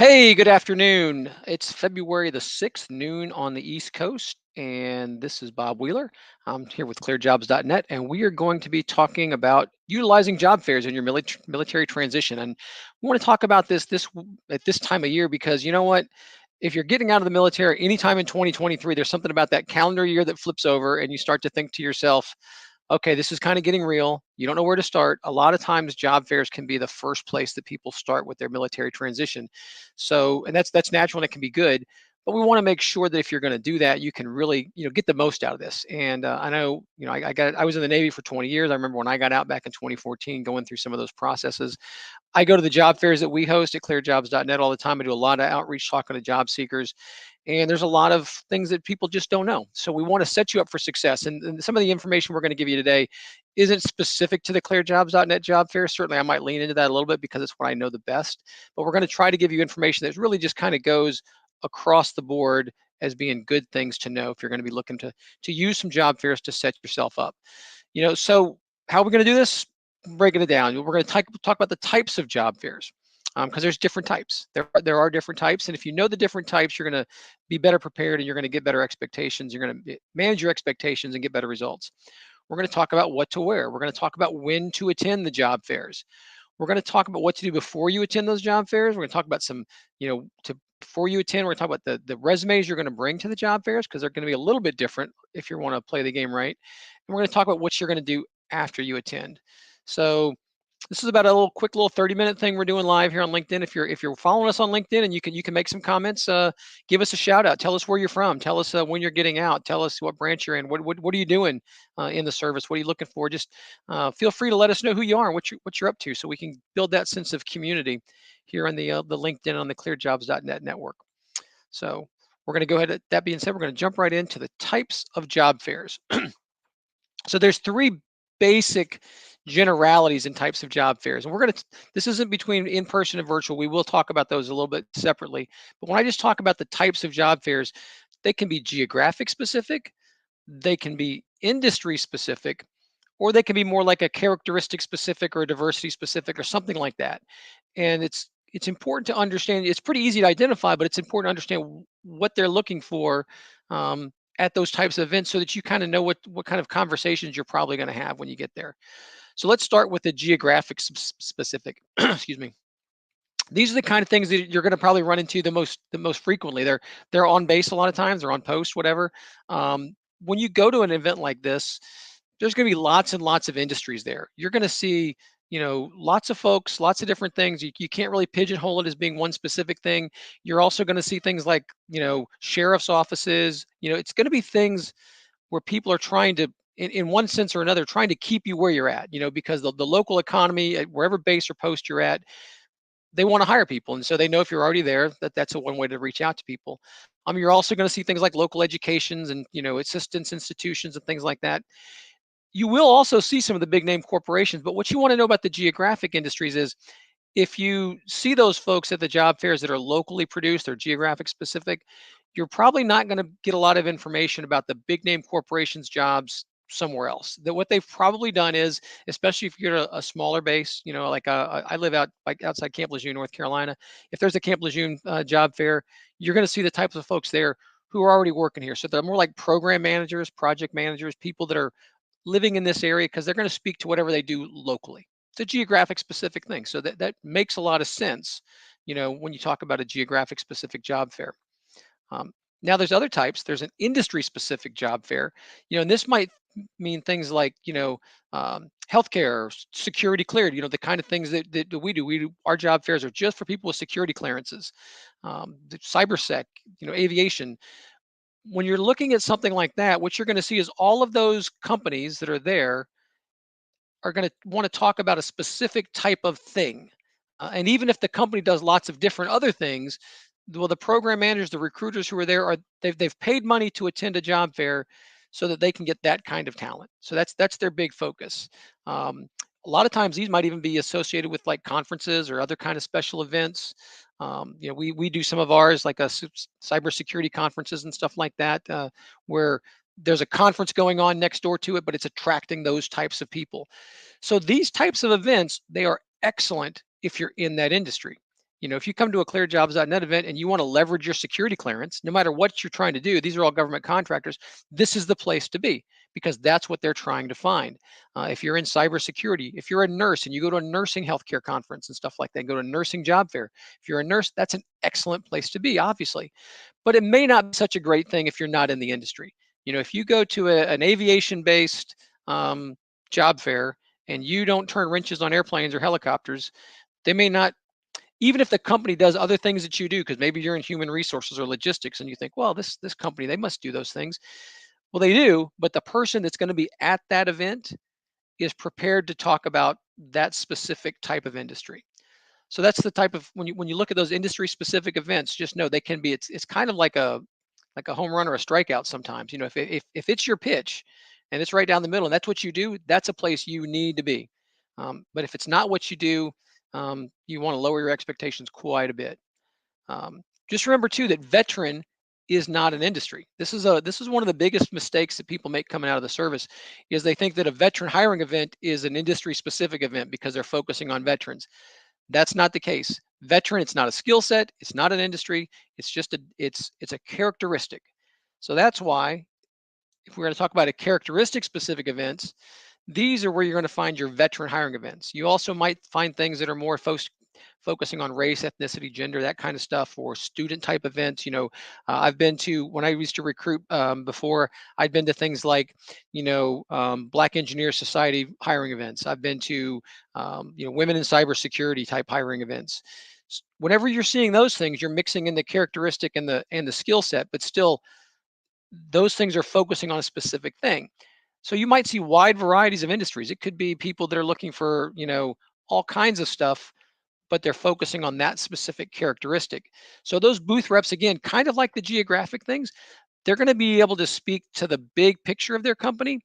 Hey, good afternoon. It's February the 6th, noon on the East Coast, and this is Bob Wheeler. I'm here with ClearedJobs.Net, and we are going to be talking about utilizing job fairs in your military transition. And we want to talk about at this time of year because you know what? If you're getting out of the military anytime in 2023, there's something about that calendar year that flips over, and you start to think to yourself, okay, this is kind of getting real. You don't know where to start. A lot of times job fairs can be the first place that people start with their military transition. So, and that's natural and it can be good, but we want to make sure that if you're going to do that, you can really, get the most out of this. And I know, I was in the Navy for 20 years. I remember when I got out back in 2014, going through some of those processes. I go to the job fairs that we host at ClearedJobs.Net all the time. I do a lot of outreach talking to job seekers, and there's a lot of things that people just don't know. So we want to set you up for success. And some of the information we're going to give you today isn't specific to the ClearedJobs.Net job fair. Certainly, I might lean into that a little bit because it's what I know the best. But we're going to try to give you information that really just kind of goes across the board as being good things to know if you're going to be looking to use some job fairs to set yourself up. So how are we going to do this? Breaking it down. We're going to talk about the types of job fairs because there's different types. There are different types, and if you know the different types, you're going to be better prepared and you're going to get better expectations. You're going to manage your expectations and get better results. We're going to talk about what to wear. We're going to talk about when to attend the job fairs. We're going to talk about what to do before you attend those job fairs. We're going to talk about some, to before you attend. We're going to talk about the resumes you're going to bring to the job fairs because they're going to be a little bit different if you want to play the game right. And we're going to talk about what you're going to do after you attend. So this is about a quick little 30-minute thing we're doing live here on LinkedIn. If you're following us on LinkedIn and you can make some comments, give us a shout out. Tell us where you're from. Tell us when you're getting out. Tell us what branch you're in. What are you doing in the service? What are you looking for? Just feel free to let us know who you are and what you're up to, so we can build that sense of community here on the LinkedIn on the ClearedJobs.Net network. So we're going to go ahead. That being said, we're going to jump right into the types of job fairs. So there's three basic generalities and types of job fairs. And this isn't between in-person and virtual. We will talk about those a little bit separately. But when I just talk about the types of job fairs, they can be geographic specific, they can be industry specific, or they can be more like a characteristic specific or a diversity specific or something like that. And it's important to understand. It's pretty easy to identify, but it's important to understand what they're looking for at those types of events, so that you kind of know what kind of conversations you're probably going to have when you get there. So let's start with the geographic specific. Excuse me. These are the kind of things that you're going to probably run into the most frequently. They're on base a lot of times. They're on post, whatever. When you go to an event like this, there's going to be lots and lots of industries there. You're going to see, lots of folks, lots of different things. You can't really pigeonhole it as being one specific thing. You're also going to see things like, sheriff's offices. It's going to be things where people are trying to, in one sense or another, trying to keep you where you're at, because the local economy, at wherever base or post you're at, they want to hire people. And so they know if you're already there, that's a one way to reach out to people. You're also going to see things like local educations and, assistance institutions and things like that. You will also see some of the big name corporations, but what you want to know about the geographic industries is, if you see those folks at the job fairs that are locally produced or geographic specific, you're probably not going to get a lot of information about the big name corporations jobs somewhere else. That what they've probably done is, especially if you're a smaller base, like I live out like outside Camp Lejeune, North Carolina. If there's a Camp Lejeune job fair, you're going to see the types of folks there who are already working here. So they're more like program managers, project managers, people that are living in this area because they're going to speak to whatever they do locally. It's a geographic specific thing. So that makes a lot of sense, when you talk about a geographic specific job fair. Um, Now there's other types. There's an industry specific job fair, and this might mean things like, healthcare, security cleared, the kind of things that we do. Our job fairs are just for people with security clearances, the cybersec, aviation. When you're looking at something like that, what you're going to see is all of those companies that are there are going to want to talk about a specific type of thing. And even if the company does lots of different other things, well, the program managers, the recruiters who are there, they've paid money to attend a job fair so that they can get that kind of talent. So that's their big focus. A lot of times these might even be associated with like conferences or other kind of special events. We do some of ours like cybersecurity conferences and stuff like that, where there's a conference going on next door to it, but it's attracting those types of people. So these types of events, they are excellent if you're in that industry. If you come to a ClearedJobs.net event and you want to leverage your security clearance, no matter what you're trying to do, these are all government contractors. This is the place to be because that's what they're trying to find. If you're in cybersecurity, if you're a nurse and you go to a nursing healthcare conference and stuff like that, go to a nursing job fair. If you're a nurse, that's an excellent place to be, obviously. But it may not be such a great thing if you're not in the industry. If you go to an aviation-based um, job fair and you don't turn wrenches on airplanes or helicopters, they may not, even if the company does other things that you do, because maybe you're in human resources or logistics and you think, well, this company, they must do those things. Well, they do, but the person that's going to be at that event is prepared to talk about that specific type of industry. So that's the type of, when you look at those industry specific events, just know they can be, it's kind of like a home run or a strikeout sometimes. If it's your pitch and it's right down the middle and that's what you do, that's a place you need to be. But if it's not what you do, you want to lower your expectations quite a bit. Just remember too that veteran is not an industry. This is one of the biggest mistakes that people make coming out of the service is they think that a veteran hiring event is an industry specific event because they're focusing on veterans. That's not the case. Veteran, it's not a skill set, it's not an industry, it's a characteristic. So that's why if we're going to talk about a characteristic specific events, these are where you're going to find your veteran hiring events. You also might find things that are more focusing on race, ethnicity, gender, that kind of stuff, or student type events. I've been to, when I used to recruit before, I'd been to things like, Black Engineer Society hiring events. I've been to, women in cybersecurity type hiring events. Whenever you're seeing those things, you're mixing in the characteristic and the skill set, but still those things are focusing on a specific thing. So you might see wide varieties of industries. It could be people that are looking for, all kinds of stuff, but they're focusing on that specific characteristic. So those booth reps, again, kind of like the geographic things, they're going to be able to speak to the big picture of their company,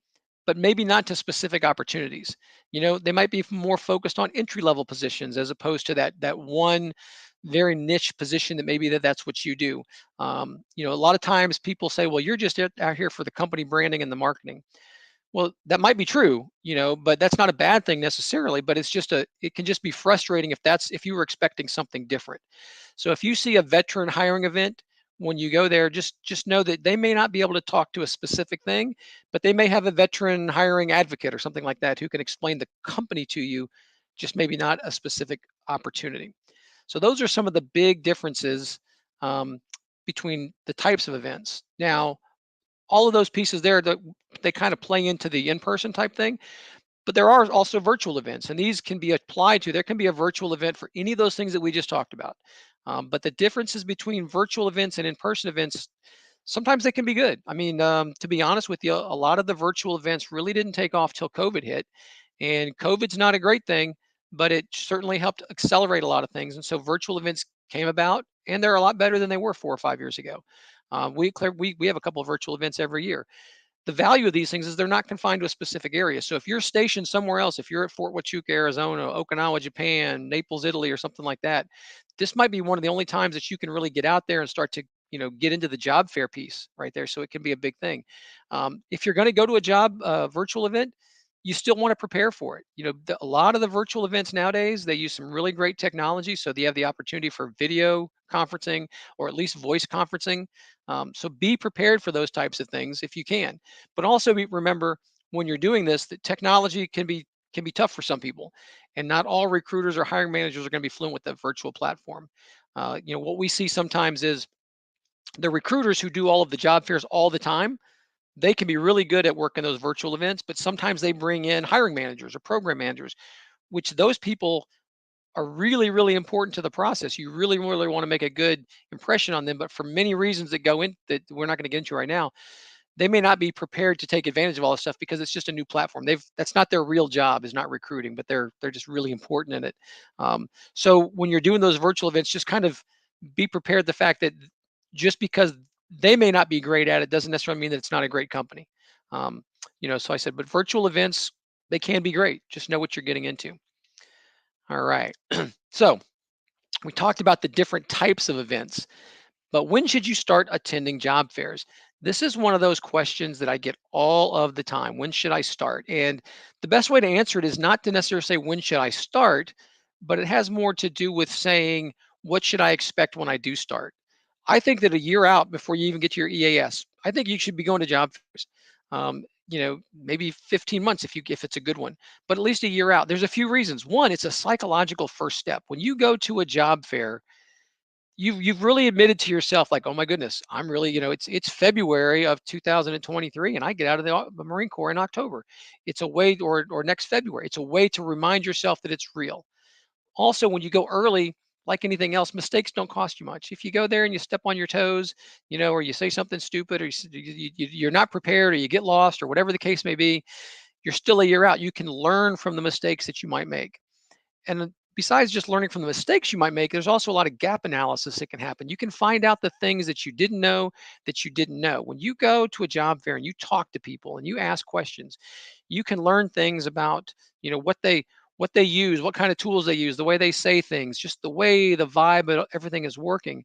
but maybe not to specific opportunities. They might be more focused on entry level positions as opposed to that one very niche position that maybe that's what you do. A lot of times people say, well, you're just out here for the company branding and the marketing. Well, that might be true, but that's not a bad thing necessarily, but it can just be frustrating if you were expecting something different. So if you see a veteran hiring event, when you go there, just know that they may not be able to talk to a specific thing, but they may have a veteran hiring advocate or something like that who can explain the company to you, just maybe not a specific opportunity. So those are some of the big differences um, between the types of events. Now, all of those pieces there that they kind of play into the in-person type thing, but there are also virtual events, and these can be applied to. There can be a virtual event for any of those things that we just talked about. But the differences between virtual events and in-person events, sometimes they can be good. I mean, to be honest with you, a lot of the virtual events really didn't take off till COVID hit, and COVID's not a great thing, but it certainly helped accelerate a lot of things. And so virtual events came about, and they're a lot better than they were 4 or 5 years ago. We have a couple of virtual events every year. The value of these things is they're not confined to a specific area. So if you're stationed somewhere else, if you're at Fort Huachuca, Arizona, Okinawa, Japan, Naples, Italy, or something like that, this might be one of the only times that you can really get out there and start to get into the job fair piece right there. So it can be a big thing. If you're going to go to a job virtual event, you still want to prepare for it. A lot of the virtual events nowadays, they use some really great technology. So they have the opportunity for video conferencing or at least voice conferencing. So be prepared for those types of things if you can. But also remember when you're doing this that technology can be tough for some people, and not all recruiters or hiring managers are going to be fluent with that virtual platform. What we see sometimes is the recruiters who do all of the job fairs all the time, they can be really good at working those virtual events, but sometimes they bring in hiring managers or program managers, which those people are really, really important to the process. You really, really want to make a good impression on them, but for many reasons that go in that we're not going to get into right now, they may not be prepared to take advantage of all this stuff because it's just a new platform. That's not their real job, is not recruiting, but they're just really important in it. So when you're doing those virtual events, just kind of be prepared the fact that just because they may not be great at it doesn't necessarily mean that it's not a great company. So I said, but virtual events, they can be great. Just know what you're getting into. All right. So we talked about the different types of events. But when should you start attending job fairs? This is one of those questions that I get all of the time. When should I start? And the best way to answer it is not to necessarily say, when should I start? But it has more to do with saying, what should I expect when I do start? I think that a year out before you even get to your EAS, I think you should be going to job fairs. Maybe 15 months if it's a good one, but at least a year out. There's a few reasons. One, it's a psychological first step. When you go to a job fair, you've really admitted to yourself, like, oh my goodness, I'm really, it's February of 2023 and I get out of the Marine Corps in October. It's a way, or next February. It's a way to remind yourself that it's real. Also, when you go early, like anything else, mistakes don't cost you much. If you go there and you step on your toes, or you say something stupid, or you're not prepared, or you get lost, or whatever the case may be, you're still a year out. You can learn from the mistakes that you might make. And besides just learning from the mistakes you might make, there's also a lot of gap analysis that can happen. You can find out the things that you didn't know that you didn't know. When you go to a job fair and you talk to people and you ask questions, you can learn things about, what they use, what kind of tools they use, the way they say things, just the way the vibe of everything is working.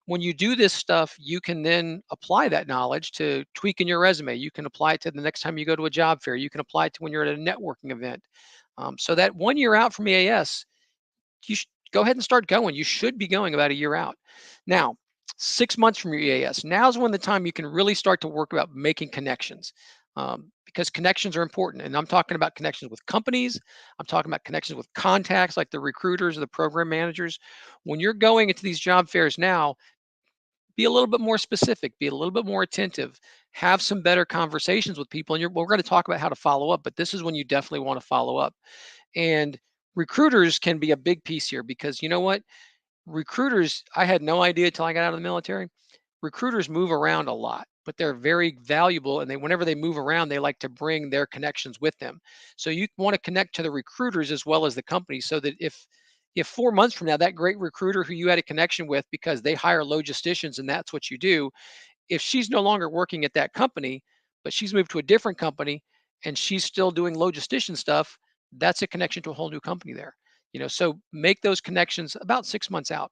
When you do this stuff, you can then apply that knowledge to tweaking your resume. You can apply it to the next time you go to a job fair. You can apply it to when you're at a networking event. So that 1 year out from EAS, you should go ahead and start going. You should be going about a year out. Now, 6 months from your EAS, now's when the time you can really start to work about making connections, because connections are important. And I'm talking about connections with companies. I'm talking about connections with contacts like the recruiters or the program managers. When you're going into these job fairs now, be a little bit more specific, be a little bit more attentive, have some better conversations with people. And we're going to talk about how to follow up, but this is when you definitely want to follow up. And recruiters can be a big piece here, because you know what? Recruiters, I had no idea till I got out of the military. Recruiters move around a lot, but they're very valuable. And whenever they move around, they like to bring their connections with them. So you want to connect to the recruiters as well as the company, so that if 4 months from now, that great recruiter who you had a connection with because they hire logisticians and that's what you do, if she's no longer working at that company, but she's moved to a different company and she's still doing logistician stuff, that's a connection to a whole new company there. So make those connections about 6 months out.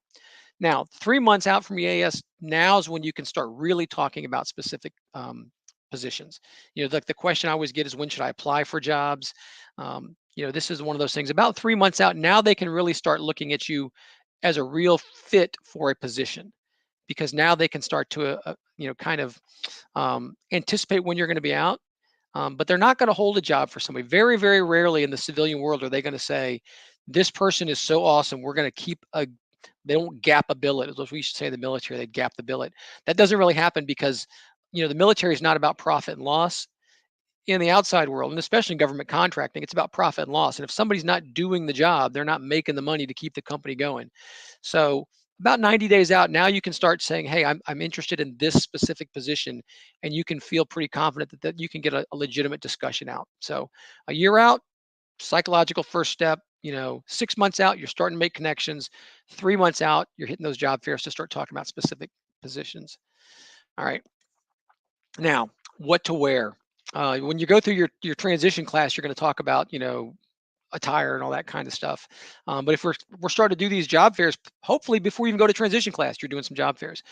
Now, 3 months out from EAS, now is when you can start really talking about specific positions. Like the question I always get is, when should I apply for jobs? This is one of those things. About 3 months out, now they can really start looking at you as a real fit for a position, because now they can start to, kind of anticipate when you're going to be out. But they're not going to hold a job for somebody. Very, very rarely in the civilian world are they going to say, this person is so awesome, we're going to keep a, they don't gap a billet. As we should say in the military, they'd gap the billet. That doesn't really happen, because, the military is not about profit and loss. In the outside world, and especially in government contracting, it's about profit and loss. And if somebody's not doing the job, they're not making the money to keep the company going. So about 90 days out, now you can start saying, hey, I'm interested in this specific position. And you can feel pretty confident that you can get a legitimate discussion out. So a year out, psychological first step. 6 months out, you're starting to make connections. 3 months out, you're hitting those job fairs to start talking about specific positions. All right. Now, what to wear. When you go through your transition class, you're going to talk about, attire and all that kind of stuff. But if we're starting to do these job fairs, hopefully before you even go to transition class, you're doing some job fairs.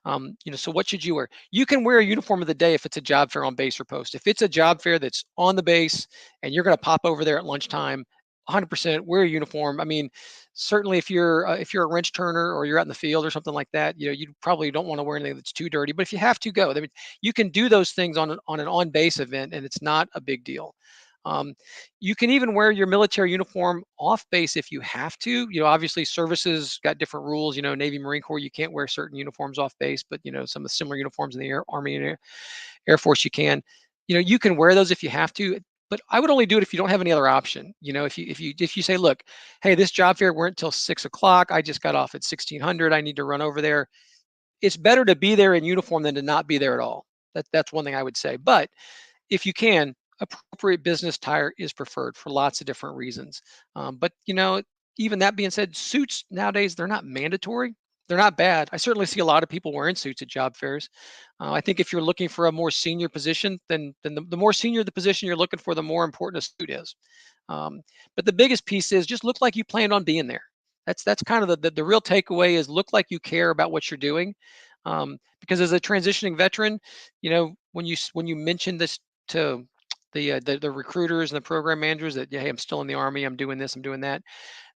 So what should you wear? You can wear a uniform of the day if it's a job fair on base or post. If it's a job fair that's on the base and you're going to pop over there at lunchtime, 100% wear a uniform. I mean, certainly if you're a wrench turner or you're out in the field or something like that, you probably don't want to wear anything that's too dirty. But if you have to go, I mean, you can do those things on an on base event, and it's not a big deal. Um, you can even wear your military uniform off base if you have to. Obviously services got different rules. Navy, Marine Corps, you can't wear certain uniforms off base, but some of the similar uniforms in the Army and Air Force, you can. You can wear those if you have to, but I would only do it if you don't have any other option. If you say, look, hey, this job fair weren't until 6 o'clock. I just got off at 1600. I need to run over there. It's better to be there in uniform than to not be there at all. That's one thing I would say. But if you can, appropriate business attire is preferred for lots of different reasons. But even that being said, suits nowadays, they're not mandatory. They're not bad. I certainly see a lot of people wearing suits at job fairs. I think if you're looking for a more senior position, then the more senior the position you're looking for, the more important a suit is. Um, but the biggest piece is just look like you planned on being there. That's kind of the real takeaway, is look like you care about what you're doing. Because as a transitioning veteran, when you mention this to the recruiters and the program managers that, yeah, hey, I'm still in the Army, I'm doing this, I'm doing that,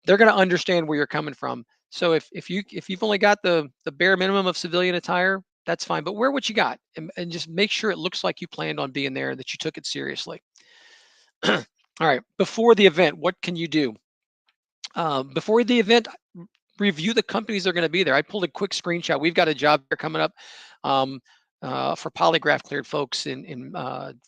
they're going to understand where you're coming from. So if you've only got the bare minimum of civilian attire, that's fine. But wear what you got, and just make sure it looks like you planned on being there, that you took it seriously. All right. Before the event, what can you do? Before the event, review the companies that are going to be there. I pulled a quick screenshot. We've got a job fair coming up um, for polygraph cleared folks in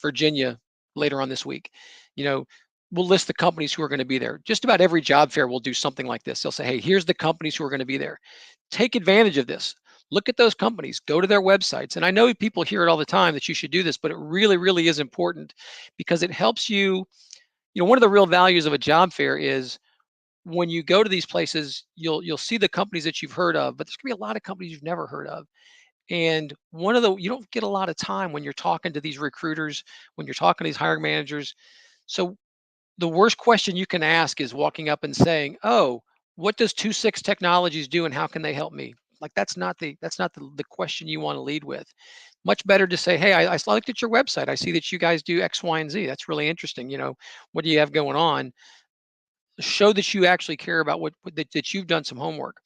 Virginia later on this week. You know, we'll list the companies who are going to be there. Just about every job fair will do something like this. They'll say, "Hey, here's the companies who are going to be there. Take advantage of this. Look at those companies. Go to their websites." And I know people hear it all the time that you should do this, but it really, really is important because it helps you. You know, one of the real values of a job fair is when you go to these places, you'll see the companies that you've heard of, but there's gonna be a lot of companies you've never heard of. And one of the you don't get a lot of time when you're talking to these recruiters, when you're talking to these hiring managers. So the worst question you can ask is walking up and saying, "Oh, what does 26 Technologies do and how can they help me?" Like that's not the question you want to lead with. Much better to say, "Hey, I looked at your website. I see that you guys do X, Y, and Z. That's really interesting. You know, what do you have going on?" Show that you actually care about that you've done some homework.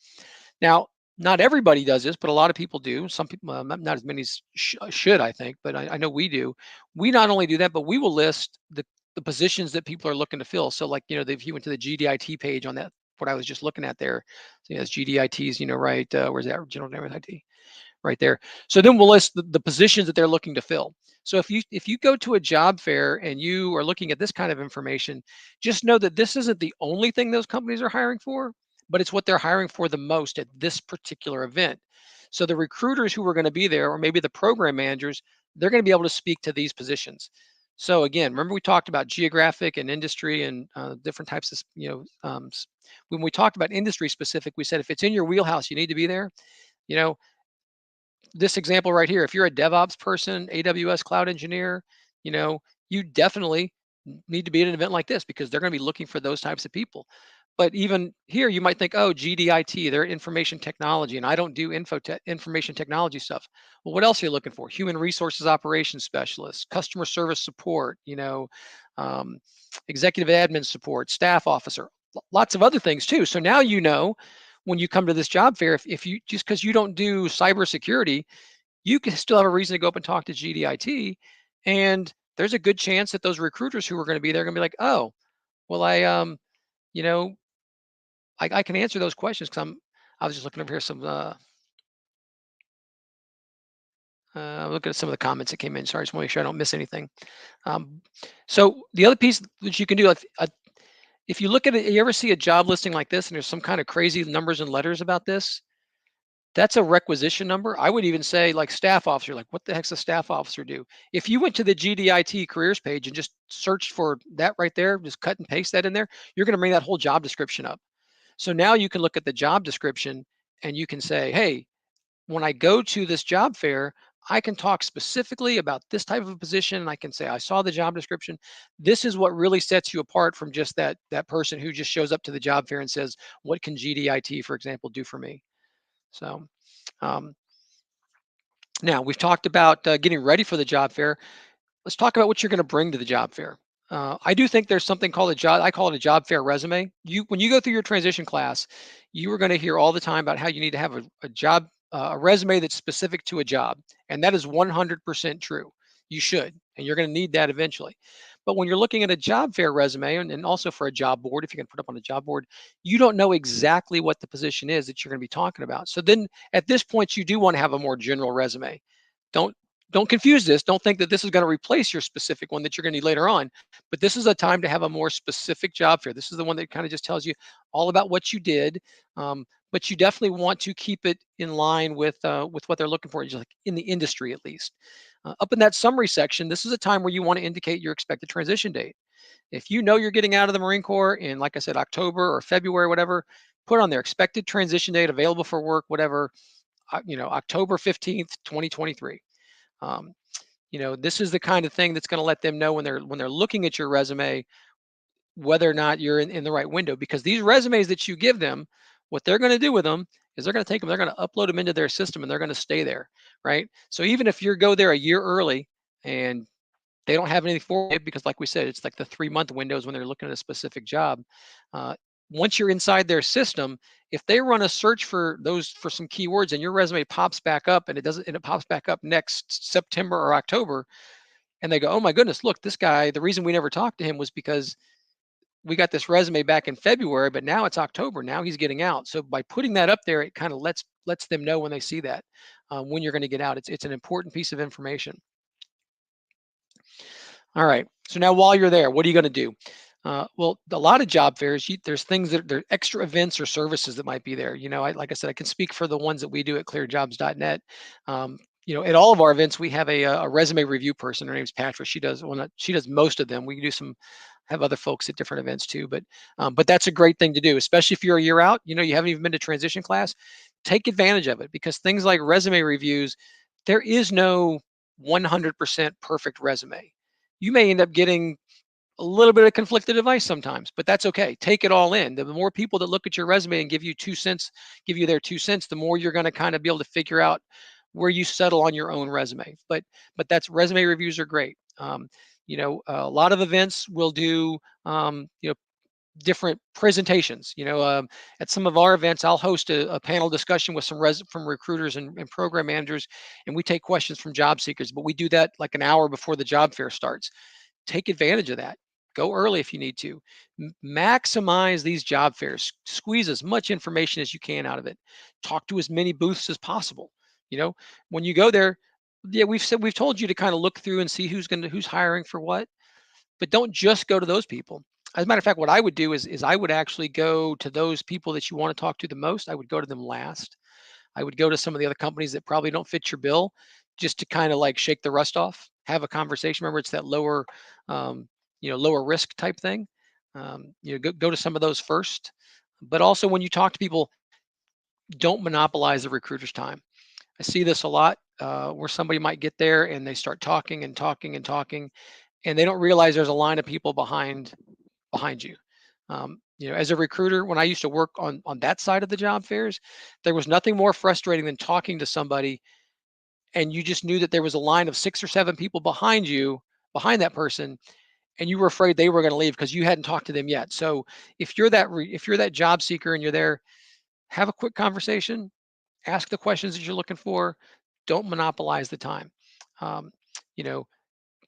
Now, not everybody does this, but a lot of people do. Some people, not as many as should, I think, but I know we do. We not only do that, but we will list the positions that people are looking to fill. So, like, if you went to the GDIT page on that, what I was just looking at there, so yes, GDITs, right? Where's that? General Dynamics IT right there. So then we'll list the positions that they're looking to fill. So if you go to a job fair and you are looking at this kind of information, just know that this isn't the only thing those companies are hiring for, but it's what they're hiring for the most at this particular event. So the recruiters who are going to be there, or maybe the program managers, they're going to be able to speak to these positions. So again, remember we talked about geographic and industry and different types of, when we talked about industry specific, we said if it's in your wheelhouse, you need to be there. You know, this example right here, if you're a DevOps person, AWS cloud engineer, you know, you definitely need to be at an event like this because they're going to be looking for those types of people. But even here, you might think, oh, GDIT, they're information technology, and I don't do information technology stuff. Well, what else are you looking for? Human resources operations specialists, customer service support, um, executive admin support, staff officer, lots of other things too. So now when you come to this job fair, if you just because you don't do cybersecurity, you can still have a reason to go up and talk to GDIT. And there's a good chance that those recruiters who are going to be there are going to be like, oh, well, you know, I can answer those questions because I was just looking over here looking at some of the comments that came in. Sorry, just want to make sure I don't miss anything. Um, so the other piece that you can do, like, if you look at it, you ever see a job listing like this and there's some kind of crazy numbers and letters about this? That's a requisition number. I would even say like staff officer, like what the heck's a staff officer do? If you went to the GDIT careers page and just searched for that right there, just cut and paste that in there, you're going to bring that whole job description up. So now you can look at the job description and you can say, hey, when I go to this job fair, I can talk specifically about this type of a position. And I can say, I saw the job description. This is what really sets you apart from just that person who just shows up to the job fair and says, what can GDIT, for example, do for me? So um, now we've talked about getting ready for the job fair. Let's talk about what you're going to bring to the job fair. I do think there's something called a job. I call it a job fair resume. When you go through your transition class, you are going to hear all the time about how you need to have a job, a resume that's specific to a job, and that is 100% true. You should, and you're going to need that eventually. But when you're looking at a job fair resume, and also for a job board, if you're going to put up on a job board, you don't know exactly what the position is that you're going to be talking about. So then, at this point, you do want to have a more general resume. Don't don't confuse this. Don't think that this is going to replace your specific one that you're going to need later on. But this is a time to have a more specific job fair. This is the one that kind of just tells you all about what you did. But you definitely want to keep it in line with what they're looking for, just like in the industry at least. Up in that summary section, this is a time where you want to indicate your expected transition date. If you know you're getting out of the Marine Corps in, like I said, October or February, whatever, put on their expected transition date, available for work, whatever. October 15th, 2023. Um, this is the kind of thing that's going to let them know when they're looking at your resume whether or not you're in the right window. Because these resumes that you give them, what they're going to do with them is they're going to take them, they're going to upload them into their system, and they're going to stay there, right? So even if you go there a year early and they don't have anything for you, because like we said, it's like the 3-month windows when they're looking at a specific job. Uh, Once you're inside their system, if they run a search for those for some keywords and your resume pops back up and it pops back up next September or October, and they go, "Oh my goodness, look, this guy, the reason we never talked to him was because we got this resume back in February, but now it's October. Now he's getting out." So by putting that up there, it kind of lets them know when they see that when you're going to get out. It's an important piece of information. All right. So now while you're there, what are you going to do? Well, a lot of job fairs, there's things that there are extra events or services that might be there. Like I said, I can speak for the ones that we do at ClearedJobs.Net. At all of our events, we have a resume review person. Her name's Patrick. She does well, not, she does most of them. We do some have other folks at different events too, but that's a great thing to do, especially if you're a year out. You haven't even been to transition class. Take advantage of it because things like resume reviews, there is no 100% perfect resume. You may end up getting a little bit of conflicted advice sometimes, but that's okay. Take it all in. The more people that look at your resume and give you their 2 cents, the more you're going to kind of be able to figure out where you settle on your own resume. But that's resume reviews are great. A lot of events will do different presentations. At some of our events, I'll host a panel discussion with from recruiters and program managers, and we take questions from job seekers. But we do that like an hour before the job fair starts. Take advantage of that. Go early if you need to. Maximize these job fairs. Squeeze as much information as you can out of it. Talk to as many booths as possible. You know, when you go there, yeah, we've told you to kind of look through and see who's hiring for what, but don't just go to those people. As a matter of fact, what I would do is I would actually go to those people that you want to talk to the most. I would go to them last. I would go to some of the other companies that probably don't fit your bill just to kind of like shake the rust off, have a conversation. Remember, it's that um, lower risk type thing. Go to some of those first. But also when you talk to people, don't monopolize the recruiter's time. I see this a lot where somebody might get there and they start talking and talking and talking, and they don't realize there's a line of people behind you. As a recruiter, when I used to work on that side of the job fairs, there was nothing more frustrating than talking to somebody and you just knew that there was a line of 6 or 7 people behind you, behind that person, and you were afraid they were going to leave because you hadn't talked to them yet. So if you're that job seeker and you're there, have a quick conversation, ask the questions that you're looking for. Don't monopolize the time. Um, you know,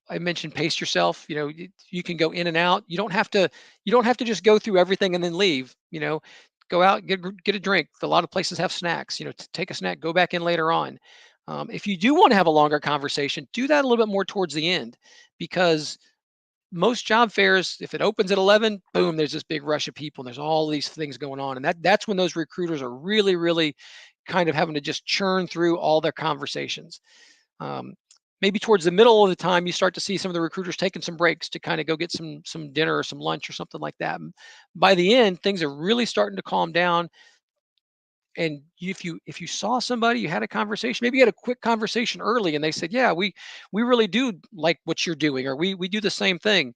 I mentioned pace yourself. You can go in and out. You don't have to just go through everything and then leave. Go out, get a drink. A lot of places have snacks. Take a snack, go back in later on. If you do want to have a longer conversation, do that a little bit more towards the end, because most job fairs, if it opens at 11, boom, there's this big rush of people and there's all these things going on. And that's when those recruiters are really, really kind of having to just churn through all their conversations. Um, Maybe towards the middle of the time, you start to see some of the recruiters taking some breaks to kind of go get some dinner or some lunch or something like that. And by the end, things are really starting to calm down. And if you saw somebody, you had a conversation, maybe you had a quick conversation early, and they said, "Yeah, we really do like what you're doing, or we do the same thing."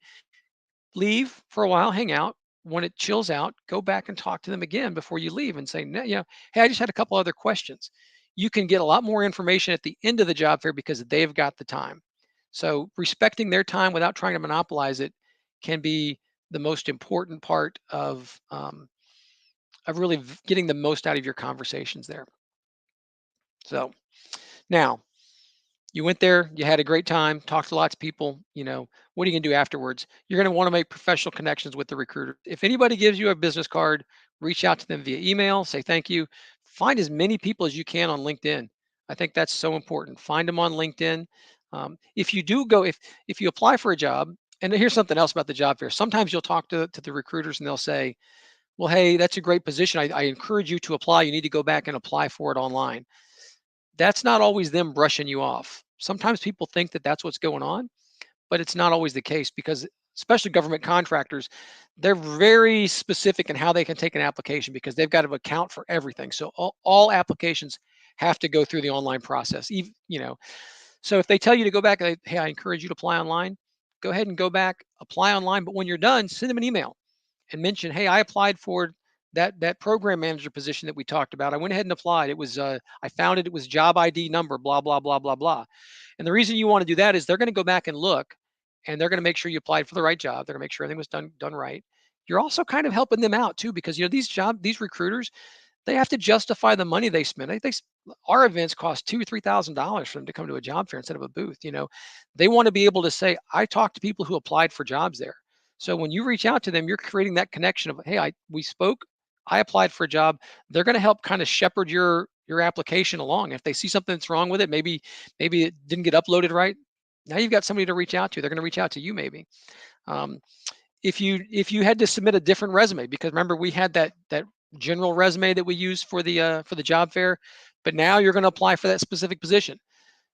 Leave for a while, hang out. When it chills out, go back and talk to them again before you leave and say, "No, hey, I just had a couple other questions." You can get a lot more information at the end of the job fair because they've got the time. So respecting their time without trying to monopolize it can be the most important part of really getting the most out of your conversations there. So now, you went there, you had a great time, talked to lots of people. What are you going to do afterwards? You're going to want to make professional connections with the recruiter. If anybody gives you a business card, reach out to them via email, say thank you. Find as many people as you can on LinkedIn. I think that's so important. Find them on LinkedIn. If you do go, if you apply for a job, and here's something else about the job fair. Sometimes you'll talk to the recruiters and they'll say, "Well, hey, that's a great position. I encourage you to apply. You need to go back and apply for it online." That's not always them brushing you off. Sometimes people think that that's what's going on, but it's not always the case, because especially government contractors, they're very specific in how they can take an application because they've got to account for everything. So all applications have to go through the online process. So if they tell you to go back, hey, I encourage you to apply online. Go ahead and go back, apply online. But when you're done, send them an email and mention, "Hey, I applied for that program manager position that we talked about. I went ahead and applied. It was I found it. It was job ID number blah blah blah blah blah." And the reason you want to do that is they're going to go back and look, and they're going to make sure you applied for the right job. They're going to make sure everything was done right. you're also kind of helping them out too, because these recruiters, they have to justify the money they spend. Our events cost $2,000 or $3,000 for them to come to a job fair instead of a booth. They want to be able to say, "I talked to people who applied for jobs there." So when you reach out to them, you're creating that connection of, "Hey, we spoke. I applied for a job." They're going to help kind of shepherd your application along. If they see something that's wrong with it, maybe it didn't get uploaded right. Now you've got somebody to reach out to. They're going to reach out to you maybe. Um, if you had to submit a different resume, because remember we had that general resume that we use for the job fair, but now you're going to apply for that specific position.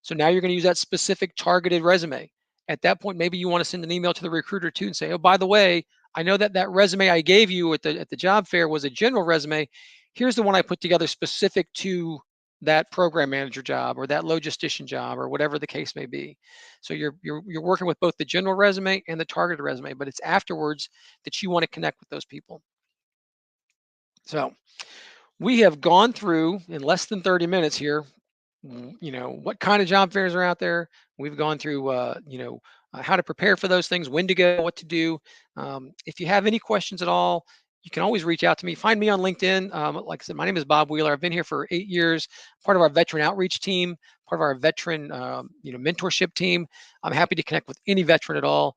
So now you're going to use that specific targeted resume. At that point, maybe you want to send an email to the recruiter too and say, "Oh, by the way, I know that resume I gave you at the job fair was a general resume. Here's the one I put together specific to that program manager job or that logistician job or whatever the case may be." So you're working with both the general resume and the targeted resume, but it's afterwards that you want to connect with those people. So we have gone through in less than 30 minutes here, what kind of job fairs are out there. We've gone through how to prepare for those things, when to go, what to do. If you have any questions at all, you can always reach out to me. Find me on LinkedIn. Like I said, my name is Bob Wheeler. I've been here for 8 years, part of our veteran outreach team, part of our veteran mentorship team. I'm happy to connect with any veteran at all.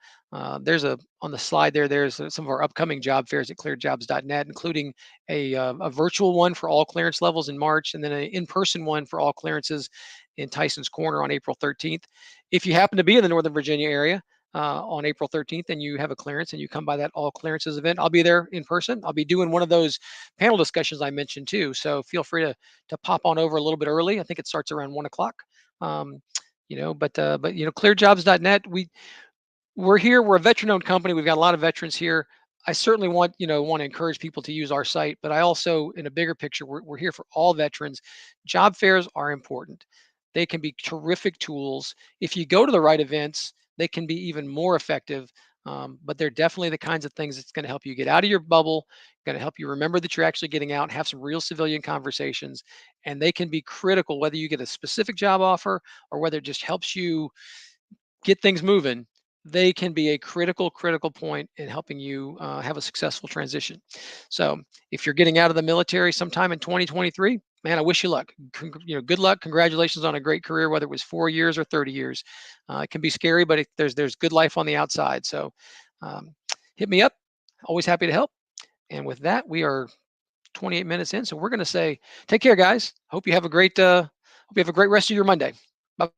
There's on the slide there's some of our upcoming job fairs at ClearedJobs.Net, including a virtual one for all clearance levels in March, and then an in-person one for all clearances in Tyson's Corner on April 13th. If you happen to be in the Northern Virginia area on April 13th and you have a clearance and you come by that all clearances event, I'll be there in person. I'll be doing one of those panel discussions I mentioned too. So feel free to pop on over a little bit early. I think it starts around 1 o'clock. Um, ClearedJobs.net. We're here. We're a veteran-owned company. We've got a lot of veterans here. I certainly want to encourage people to use our site, but I also, in a bigger picture, we're here for all veterans. Job fairs are important. They can be terrific tools. If you go to the right events, they can be even more effective. But they're definitely the kinds of things that's going to help you get out of your bubble, going to help you remember that you're actually getting out, have some real civilian conversations, and they can be critical whether you get a specific job offer or whether it just helps you get things moving. They can be a critical point in helping you have a successful transition. So if you're getting out of the military sometime in 2023, man, I wish you luck. Good luck. Congratulations on a great career, whether it was 4 years or 30 years. It can be scary, but there's good life on the outside. So um, hit me up. Always happy to help. And with that, we are 28 minutes in. So we're going to say, take care, guys. Hope you have a great rest of your Monday. Bye.